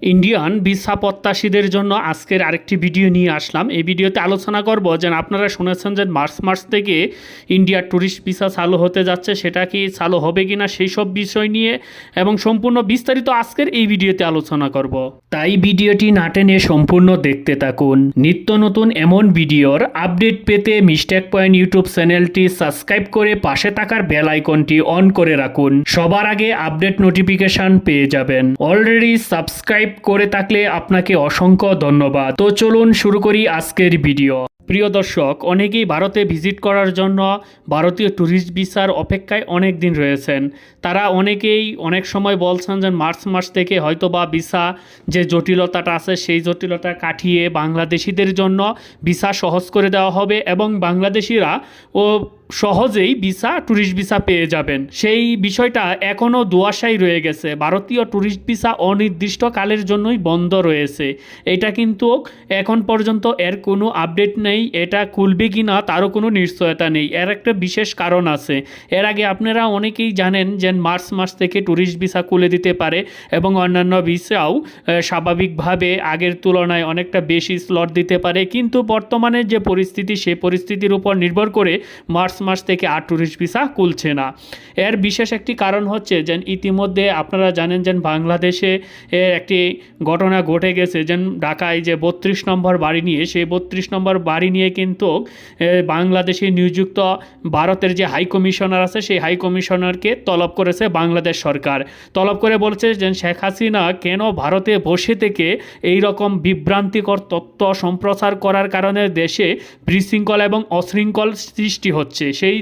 Indian visa প্রত্যাশীদের জন্য আজকের আরেকটি ভিডিও নিয়ে আসলাম। এই ভিডিওতে আলোচনা করব যে আপনারা শুনেছেন যে মার্চ মাস থেকে ইন্ডিয়ার ট্যুরিস্ট ভিসা চালু হতে যাচ্ছে, সেটা কি চালু হবে কিনা সেই সব বিষয় নিয়ে এবং সম্পূর্ণ বিস্তারিত আজকের এই ভিডিওতে আলোচনা করব। তাই ভিডিওটি না টেনে সম্পূর্ণ দেখতে থাকুন। নিত্য নতুন এমন ভিডিওর আপডেট পেতে মিস্টেক পয়েন্ট ইউটিউব চ্যানেলটি সাবস্ক্রাইব করে পাশে থাকার বেল আইকনটি অন করে রাখুন। সবার আগে আপডেট নোটিফিকেশন পেয়ে যাবেন। অলরেডি সাবস্ক্রাইব করে থাকলে আপনাকে অসংখ্য ধন্যবাদ। তো চলুন শুরু করি আজকের ভিডিও। প্রিয় দর্শক, অনেকেই ভারতে ভিজিট করার জন্য ভারতীয় ট্যুরিস্ট ভিসার অপেক্ষায় অনেক দিন রয়েছেন। তারা অনেকেই অনেক সময় বলছেন যে মার্চ মাস থেকে হয়তো বা ভিসা যে জটিলতাটা আছে সেই জটিলতা কাটিয়ে বাংলাদেশিদের জন্য ভিসা সহজ করে দেওয়া হবে এবং বাংলাদেশিরা ও সহজেই ভিসা ট্যুরিস্ট ভিসা পেয়ে যাবেন। সেই বিষয়টা এখনও দুয়াশাই রয়ে গেছে। ভারতীয় ট্যুরিস্ট ভিসা অনির্দিষ্টকালের জন্যই বন্ধ রয়েছে। এটা কিন্তু এখন পর্যন্ত এর কোনো আপডেট নেই। এটা খুলবে কি না তারও কোনো নিশ্চয়তা নেই। এর একটা বিশেষ কারণ আছে। এর আগে আপনারা অনেকেই জানেন যে মার্চ মাস থেকে ট্যুরিস্ট ভিসা খুলে দিতে পারে এবং অন্যান্য ভিসাও স্বাভাবিকভাবে আগের তুলনায় অনেকটা বেশি স্লট দিতে পারে। কিন্তু বর্তমানে যে পরিস্থিতি সেই পরিস্থিতির উপর নির্ভর করে মার্চ মাস থেকে আর ট্যুরিস্ট ভিসা খুলছে না। এর বিশেষ একটি কারণ হচ্ছে যে ইতিমধ্যে আপনারা জানেন যে বাংলাদেশে একটি ঘটনা ঘটে গেছে, যে ঢাকায় যে 32 নম্বর বাড়ি নিয়ে, সেই 32 নম্বর বাড়ি নিয়ে কিন্তু বাংলাদেশে নিযুক্ত ভারতের যে হাই কমিশনার আছে সেই হাই কমিশনারকে তলব করেছে বাংলাদেশ সরকার। তলব করে বলছে যে শেখ হাসিনা কেন ভারতে বসে থেকে এই রকম বিভ্রান্তিকর তথ্য সম্প্রচার করার কারণে দেশে বিশৃঙ্খলা এবং অশৃঙ্খল সৃষ্টি হচ্ছে। সেই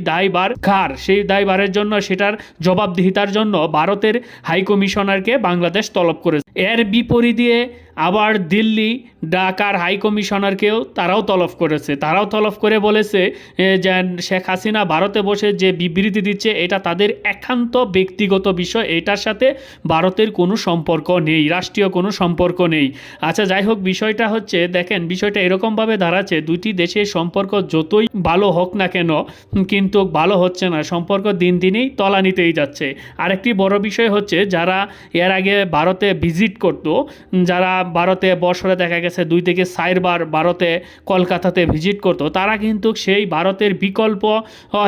দায়ভারের জন্য, সেটার জবাবদিহিতার জন্য ভারতের হাই কমিশনারকে বাংলাদেশ তলব করেছে। এর বিপরীতে আবার দিল্লি ঢাকার হাই কমিশনারকেও তারাও তলব করেছে। তারাও তলব করে বলেছে যে শেখ হাসিনা ভারতে বসে যে বিবৃতি দিচ্ছে এটা তাদের একান্ত ব্যক্তিগত বিষয়, এটার সাথে ভারতের কোনো সম্পর্ক নেই, রাষ্ট্রীয় কোনো সম্পর্ক নেই। আচ্ছা, যাই হোক, বিষয়টা হচ্ছে, দেখেন বিষয়টা এরকমভাবে দাঁড়াচ্ছে, দুটি দেশের সম্পর্ক যতই ভালো হোক না কেন কিন্তু ভালো হচ্ছে না, সম্পর্ক দিন দিনই তলানিতেই যাচ্ছে। আরেকটি বড় বিষয় হচ্ছে, যারা এর আগে ভারতে ভিজিট করতো, যারা ভারতে বছরে দেখা গেছে 2 থেকে 4 বার ভারতে কলকাতাতে ভিজিট করতো, তারা কিন্তু সেই ভারতের বিকল্প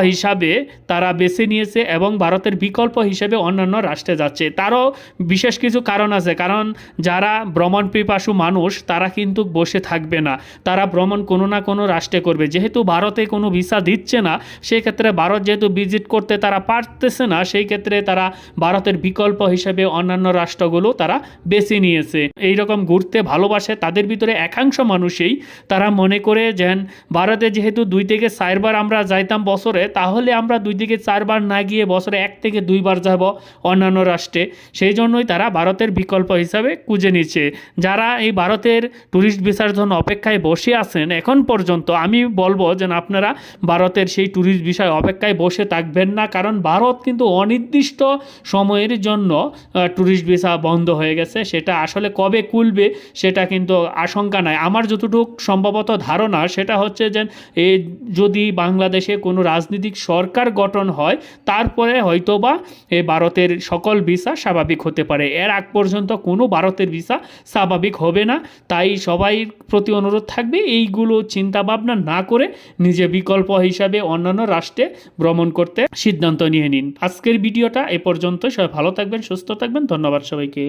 হিসাবে তারা বেছে নিয়েছে এবং ভারতের বিকল্প হিসেবে অন্যান্য রাষ্ট্রে যাচ্ছে। তারও বিশেষ কিছু কারণ আছে। কারণ যারা ভ্রমণ পিপাসু মানুষ তারা কিন্তু বসে থাকবে না, তারা ভ্রমণ কোনো না কোনো রাষ্ট্রে করবে। যেহেতু ভারতে কোনো ভিসা দিচ্ছে না, সেই ক্ষেত্রে ভারত যেহেতু ভিজিট করতে তারা পারতেছে না, সেই ক্ষেত্রে তারা ভারতের বিকল্প হিসেবে অন্যান্য রাষ্ট্রগুলো তারা বেছে নিয়েছে। এইরকম ঘুরতে ভালোবাসে তাদের ভিতরে একাংশ মানুষই তারা মনে করে যে ভারতে যেহেতু 2 থেকে 4 বার আমরা যাইতাম বছরে, তাহলে আমরা 2 থেকে 4 বার না গিয়ে বছরে 1 থেকে 2 বার যাব অন্যান্য রাষ্ট্রে। সেই জন্যই তারা ভারতের বিকল্প হিসাবে খুঁজে নিচ্ছে। যারা এই ভারতের ট্যুরিস্ট ভিসার জন্য অপেক্ষায় বসে আছেন এখন পর্যন্ত, আমি বলবো যে আপনারা ভারতের সেই ট্যুরিস্ট ভিসার অপেক্ষায় বসে থাকবেন না। কারণ ভারত কিন্তু অনির্দিষ্ট সময়ের জন্য ট্যুরিস্ট ভিসা বন্ধ হয়ে গেছে। সেটা আসলে কবে খুলবে সেটা কিন্তু আশঙ্কা নাই। আমার যতটুকু সম্ভবত ধারণা সেটা হচ্ছে যে যদি বাংলাদেশে কোনো রাজনৈতিক সরকার গঠন হয় তারপরে হয়তোবা এই ভারতের সকল ভিসা স্বাভাবিক হতে পারে। এর আগ পর্যন্ত কোনো ভারতের ভিসা স্বাভাবিক হবে না। তাই সবাই প্রতি অনুরোধ থাকবে এইগুলো চিন্তা ভাবনা না করে নিজে বিকল্প হিসাবে অন্যান্য রাষ্ট্রে ভ্রমণ করতে সিদ্ধান্ত নিয়ে নিন। আজকের ভিডিওটা এ পর্যন্ত। সবাই ভালো থাকবেন, সুস্থ থাকবেন। ধন্যবাদ সবাইকে।